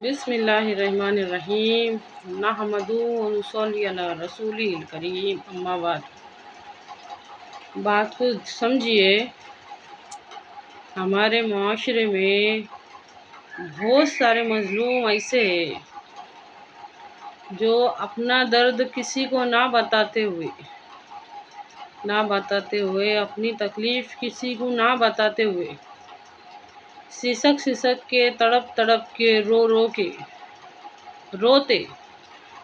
بسم اللہ الرحمن الرحیم نحمدہ و نصلی علی رسولہ الکریم اما بعد۔ بات کو سمجھیے، ہمارے معاشرے میں بہت سارے مظلوم ایسے ہیں جو اپنا درد کسی کو نہ بتاتے ہوئے اپنی تکلیف کسی کو نہ بتاتے ہوئے سسک کے تڑپ کے روتے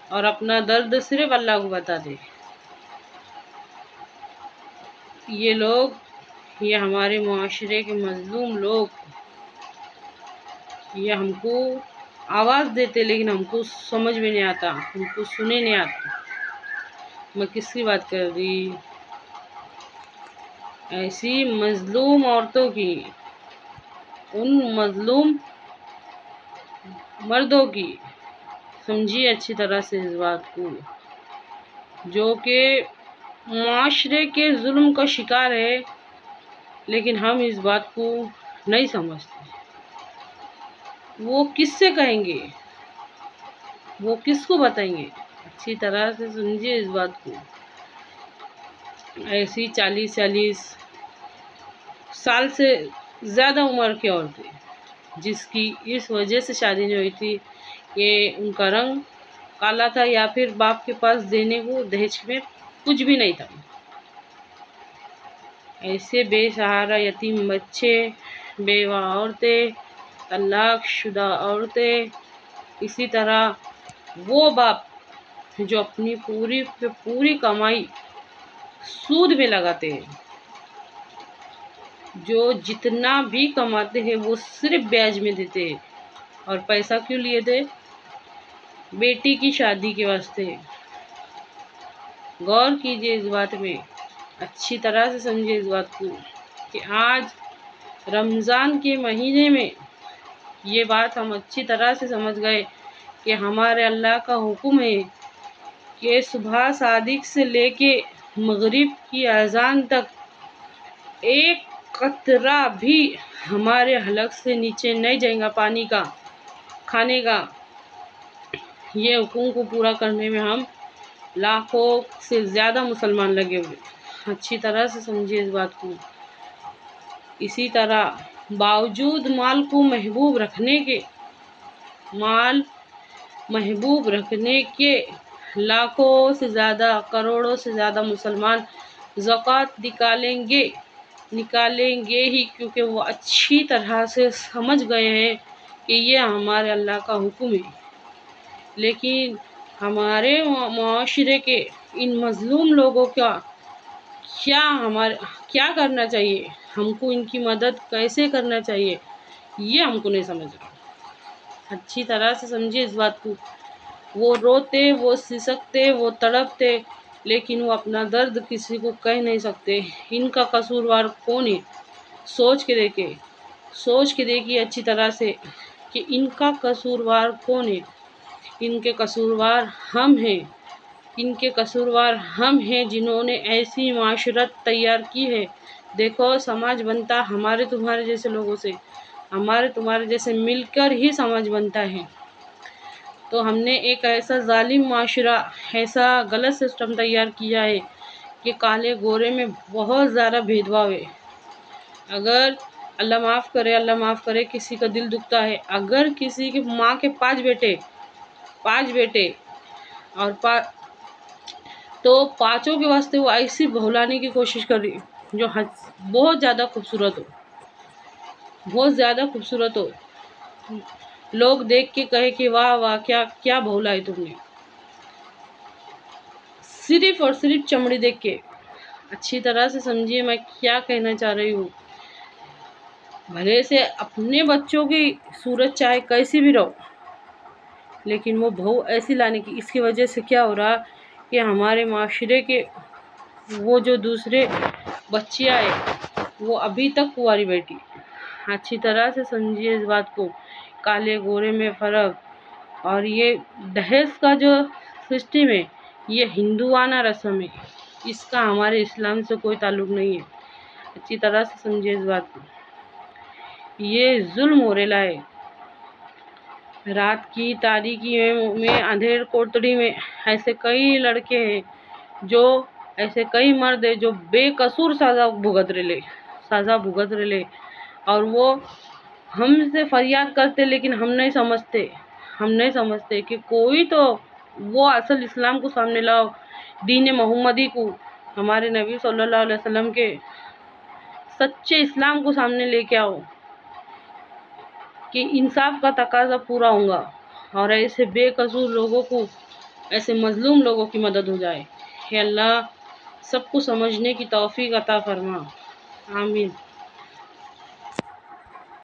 اور اپنا درد صرف اللہ کو بتاتے۔ یہ ہمارے معاشرے کے مظلوم لوگ، یہ ہم کو آواز دیتے لیکن ہم کو سمجھ میں نہیں آتا، ہم کو سنے نہیں آتا۔ میں کس کی بات کر رہی؟ ایسی مظلوم عورتوں کی، ان مظلوم مردوں کی۔ سمجھیے اچھی طرح سے اس بات کو، جو کہ معاشرے کے ظلم کا شکار ہے، لیکن ہم اس بات کو نہیں سمجھتے۔ وہ کس سے کہیں گے، وہ کس کو بتائیں گے؟ اچھی طرح سے سمجھیے اس بات کو۔ ایسی 40 سال سے زیادہ عمر کی عورتیں، جس کی اس وجہ سے شادی نہیں ہوئی تھی کہ ان کا رنگ کالا تھا یا پھر باپ کے پاس دینے کو دہیج میں کچھ بھی نہیں تھا۔ ایسے بے سہارا یتیم بچے، بیوہ عورتیں، طلاق شدہ عورتیں، اسی طرح وہ باپ جو اپنی پوری کمائی سود میں لگاتے ہیں، جو جتنا بھی کماتے ہیں وہ صرف بیاج میں دیتے ہیں۔ اور پیسہ کیوں لیے تھے؟ بیٹی کی شادی کے واسطے۔ غور کیجیے اس بات میں، اچھی طرح سے سمجھیے اس بات کو کہ آج رمضان کے مہینے میں یہ بات ہم اچھی طرح سے سمجھ گئے کہ ہمارے اللہ کا حکم ہے کہ صبح صادق سے لے کے مغرب کی اذان تک ایک قطرہ بھی ہمارے حلق سے نیچے نہیں جائے گا پانی کا، کھانے کا۔ یہ حکم کو پورا کرنے میں ہم لاکھوں سے زیادہ مسلمان لگے ہوئے۔ اچھی طرح سے سمجھیے اس بات کو۔ اسی طرح باوجود مال محبوب رکھنے کے لاکھوں سے زیادہ، کروڑوں سے زیادہ مسلمان زکوٰۃ نکالیں گے ہی، کیونکہ وہ اچھی طرح سے سمجھ گئے ہیں کہ یہ ہمارے اللہ کا حکم ہے۔ لیکن ہمارے معاشرے کے ان مظلوم لوگوں کا کیا کرنا چاہیے، ہم کو ان کی مدد کیسے کرنا چاہیے، یہ ہم کو نہیں سمجھ رہا۔ اچھی طرح سے سمجھیے اس بات کو۔ وہ روتے، وہ سسکتے، وہ تڑپتے، لیکن وہ اپنا درد کسی کو کہہ نہیں سکتے۔ ان کا قصوروار کون ہے؟ سوچ کے دیکھیے اچھی طرح سے کہ ان کا قصوروار کون ہے۔ ان کے قصوروار ہم ہیں جنہوں نے ایسی معاشرت تیار کی ہے۔ دیکھو، سماج بنتا ہمارے تمہارے جیسے لوگوں سے، ہمارے تمہارے جیسے مل کر ہی سماج بنتا ہے۔ تو ہم نے ایک ایسا ظالم معاشرہ، ایسا غلط سسٹم تیار کیا ہے کہ کالے گورے میں بہت زیادہ بھید بھاؤ ہے۔ اگر اللہ معاف کرے کسی کا دل دکھتا ہے، اگر کسی کی ماں کے 5 بیٹے اور تو 5 کے واسطے وہ ایسی بہلانے کی کوشش کر رہی جو بہت زیادہ خوبصورت ہو، لوگ دیکھ کے کہے کہ واہ واہ، کیا بہلا ہے تم نے، صرف اور صرف چمڑی دیکھ کے۔ اچھی طرح سے سمجھیے میں کیا کہنا چاہ رہی ہوں۔ بھلے سے اپنے بچوں کی صورت چاہے کیسی بھی رہو، لیکن وہ بہو ایسی لانے کی، اس کی وجہ سے کیا ہو رہا کہ ہمارے معاشرے کے وہ جو دوسرے بچیاں ہیں وہ ابھی تک کنواری بیٹھی۔ اچھی طرح سے سمجھیے اس بات کو، کالے گورے میں فرق۔ اور یہ دہیج کا جو سسٹم ہے، یہ ہندوانہ رسم ہے، اس کا ہمارے اسلام سے کوئی تعلق نہیں ہے۔ اچھی طرح سے سمجھیے اس بات کو۔ یہ ظلم ہو رہا ہے، رات کی تاریکی میں اندھیر کوٹڑی میں ایسے کئی لڑکے ہیں ایسے کئی مرد ہیں جو بے قصور سزا بھگت رہے اور وہ ہم سے فریاد کرتے، لیکن ہم نہیں سمجھتے کہ کوئی تو وہ اصل اسلام کو سامنے لاؤ، دین محمدی کو، ہمارے نبی صلی اللہ علیہ وسلم کے سچے اسلام کو سامنے لے کے آؤ کہ انصاف کا تقاضا پورا ہوگا اور ایسے بے قصور لوگوں کو، ایسے مظلوم لوگوں کی مدد ہو جائے۔ اے اللہ سب کو سمجھنے کی توفیق عطا فرما، آمین۔